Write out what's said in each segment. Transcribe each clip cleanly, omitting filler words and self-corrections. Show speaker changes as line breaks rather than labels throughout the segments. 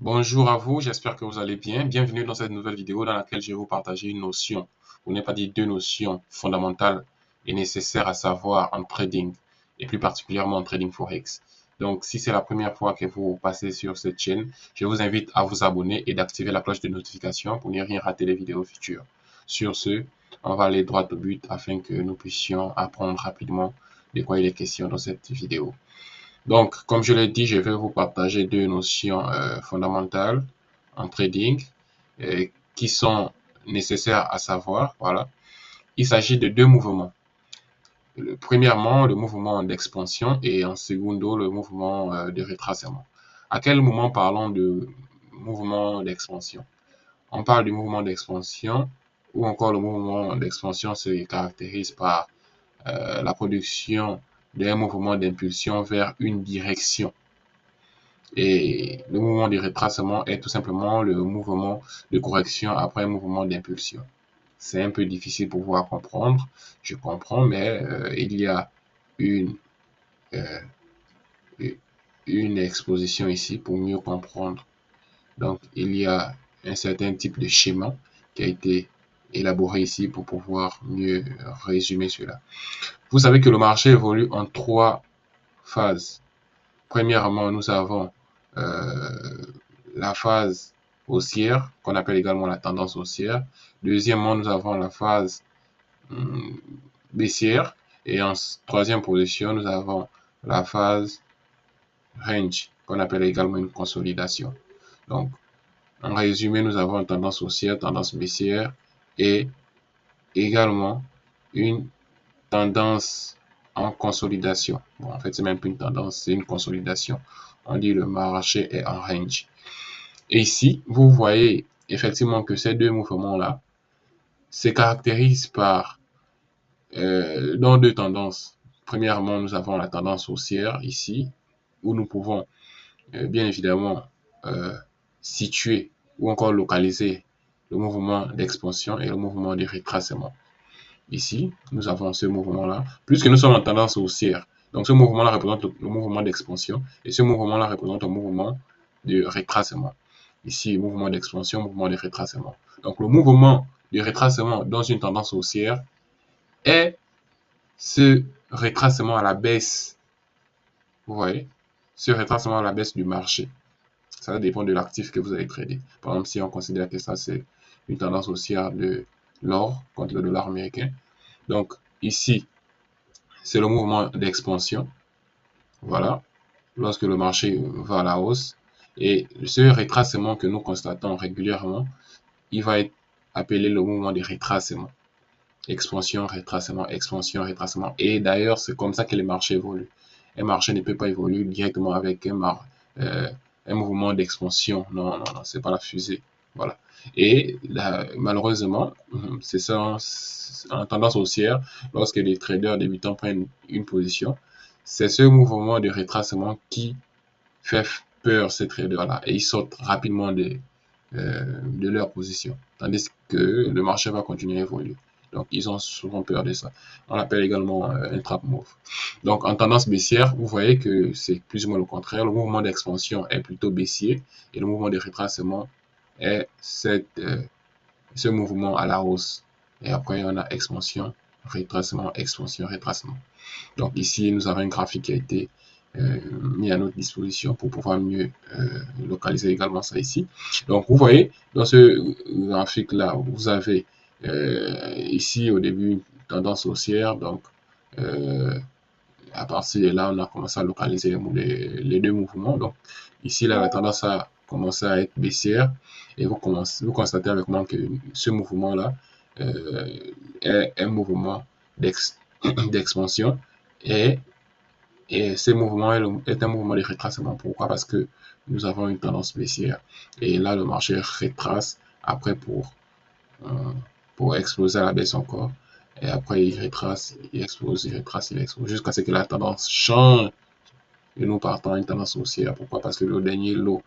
Bonjour à vous, j'espère que vous allez bien. Bienvenue dans cette nouvelle vidéo dans laquelle je vais vous partager une notion, pour ne pas dire deux notions fondamentales et nécessaires à savoir en trading, et plus particulièrement en trading Forex. Donc, si c'est la première fois que vous passez sur cette chaîne, je vous invite à vous abonner et d'activer la cloche de notification pour ne rien rater les vidéos futures. Sur ce, on va aller droit au but afin que nous puissions apprendre rapidement de quoi il est question dans cette vidéo. Donc, comme je l'ai dit, je vais vous partager deux notions fondamentales en trading qui sont nécessaires à savoir. Voilà. Il s'agit de deux mouvements. Premièrement, le mouvement d'expansion et en secondo, le mouvement de retracement. À quel moment parlons de mouvement d'expansion? On parle du mouvement d'expansion ou encore le mouvement d'expansion se caractérise par la production d'un mouvement d'impulsion vers une direction. Et le mouvement de retracement est tout simplement le mouvement de correction après un mouvement d'impulsion. C'est un peu difficile pour vous à comprendre, je comprends, mais il y a une, euh, une exposition ici pour mieux comprendre. Donc, il y a un certain type de schéma qui a été élaboré ici pour pouvoir mieux résumer cela. Vous savez que le marché évolue en trois phases. Premièrement, nous avons euh, la phase haussière, qu'on appelle également la tendance haussière. Deuxièmement, nous avons la phase baissière. Et en troisième position, nous avons la phase range, qu'on appelle également une consolidation. Donc, en résumé, nous avons une tendance haussière, tendance baissière et également une tendance en consolidation. Bon, en fait, c'est même plus une tendance, c'est une consolidation. On dit le marché est en range. Et ici, vous voyez effectivement que ces deux mouvements-là se caractérisent par dans deux tendances. Premièrement, nous avons la tendance haussière ici, où nous pouvons bien évidemment euh, situer ou encore localiser le mouvement d'expansion et le mouvement de retracement. Ici, nous avons ce mouvement-là, puisque nous sommes en tendance haussière. Donc, ce mouvement-là représente le mouvement d'expansion et ce mouvement-là représente un mouvement de retracement. Ici, mouvement d'expansion, mouvement de retracement. Donc, le mouvement de retracement dans une tendance haussière est ce retracement à la baisse. Vous voyez, ce retracement à la baisse du marché. Ça dépend de l'actif que vous allez trader. Par exemple, si on considère que ça, c'est une tendance haussière de l'or contre le dollar américain. Donc, ici, c'est le mouvement d'expansion. Voilà, lorsque le marché va à la hausse. Et ce retracement que nous constatons régulièrement, il va être appelé le mouvement de retracement. Expansion, retracement, expansion, retracement. Et d'ailleurs, c'est comme ça que les marchés évoluent. Un marché ne peut pas évoluer directement avec un mouvement d'expansion. Non, non, non, c'est pas la fusée. Voilà. Et là, malheureusement, c'est ça, en tendance haussière, lorsque les traders débutants prennent une position, c'est ce mouvement de retracement qui fait peur ces traders-là et ils sortent rapidement de leur position, tandis que le marché va continuer à évoluer. Donc, ils ont souvent peur de ça. On l'appelle également un trap move. Donc, en tendance baissière, vous voyez que c'est plus ou moins le contraire. Le mouvement d'expansion est plutôt baissier et le mouvement de retracement est ce mouvement à la hausse. Et après, on a expansion, retracement, expansion, retracement. Donc, ici, nous avons un graphique qui a été mis à notre disposition pour pouvoir mieux localiser également ça ici. Donc, vous voyez, dans ce graphique-là, vous avez ici au début une tendance haussière. Donc, euh, à partir de là, on a commencé à localiser les deux mouvements. Donc, ici, là, la tendance a commencé à être baissière. Et vous constatez avec moi que ce mouvement-là est un mouvement d'expansion. Et et ce mouvement est un mouvement de retracement. Pourquoi? Parce que nous avons une tendance baissière. Et là, le marché retrace après euh, pour exploser à la baisse encore. Et après, il retrace, il explose, il retrace, il explose, jusqu'à ce que la tendance change. Et nous partons à une tendance haussière. Pourquoi? Parce que le dernier lot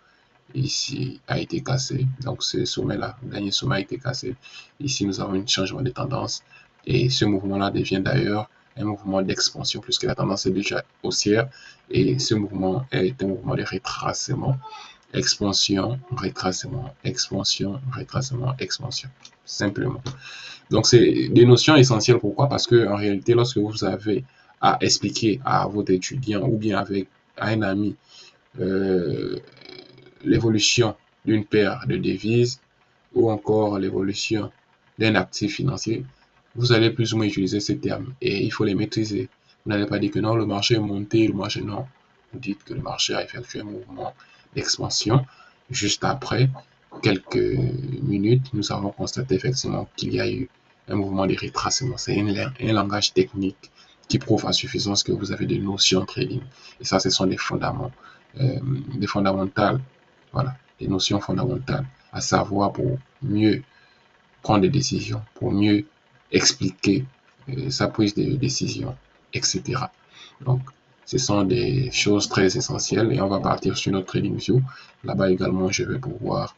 ici a été cassé. Donc, ce sommet-là, le dernier sommet a été cassé. Ici, nous avons un changement de tendance. Et ce mouvement-là devient d'ailleurs un mouvement d'expansion puisque la tendance est déjà haussière. Et ce mouvement est un mouvement de retracement. expansion, retracement, expansion, retracement, expansion. Simplement. Donc, c'est des notions essentielles. Pourquoi? Parce que en réalité, lorsque vous avez à expliquer à votre étudiant ou bien à un ami euh, l'évolution d'une paire de devises ou encore l'évolution d'un actif financier, vous allez plus ou moins utiliser ces termes et il faut les maîtriser. Vous n'allez pas dire que non, le marché est monté, le marché non. Vous dites que le marché a effectué un mouvement d'expansion. Juste après quelques minutes, nous avons constaté effectivement qu'il y a eu un mouvement de retracement. C'est un langage technique qui prouve à suffisance que vous avez des notions trading. Et ça, ce sont des fondamentales. Voilà, des notions fondamentales à savoir pour mieux prendre des décisions, pour mieux expliquer sa prise de décision, etc. Donc, ce sont des choses très essentielles et on va partir sur notre TradingView. Là-bas également, je vais pouvoir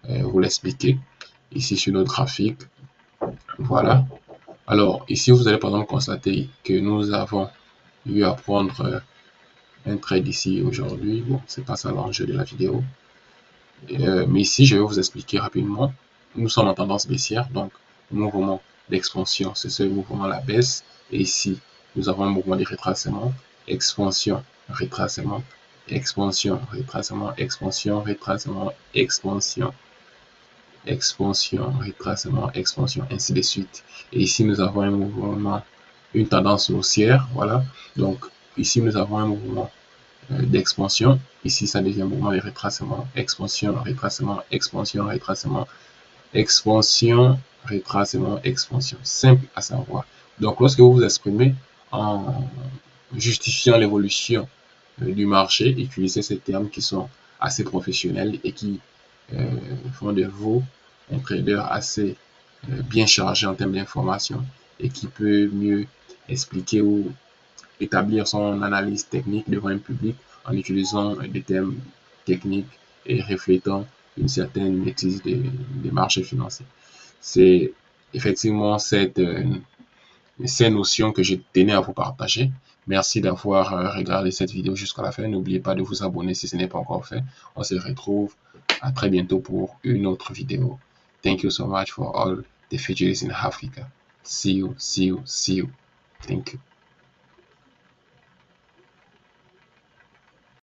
vous l'expliquer. Ici sur notre graphique, voilà. Alors, ici, vous allez par exemple constater que nous avons eu à prendre un trade ici aujourd'hui. Bon, c'est pas ça l'enjeu de la vidéo. Mais ici, je vais vous expliquer rapidement. Nous sommes en tendance baissière, donc le mouvement d'expansion, c'est ce mouvement à la baisse. Et ici, nous avons un mouvement de retracement, expansion, retracement, expansion, retracement, expansion, retracement, expansion, expansion, retracement, expansion, ainsi de suite. Et ici, nous avons un mouvement, une tendance haussière, voilà. Donc, ici, nous avons un mouvement d'expansion. Ici, ça devient un mouvement de retracement, expansion, retracement, expansion, retracement, expansion, retracement, expansion. Simple à savoir. Donc, lorsque vous vous exprimez en justifiant l'évolution du marché, utilisez ces termes qui sont assez professionnels et qui font de vous un trader assez bien chargé en termes d'informations et qui peut mieux expliquer ou établir son analyse technique devant un public en utilisant des termes techniques et reflétant une certaine maîtrise des marchés financiers. C'est effectivement ces notions que je tenais à vous partager. Merci d'avoir regardé cette vidéo jusqu'à la fin. N'oubliez pas de vous abonner si ce n'est pas encore fait. On se retrouve à très bientôt pour une autre vidéo. Thank you so much for all the futurists in Africa. See you, see you, see you. Thank you.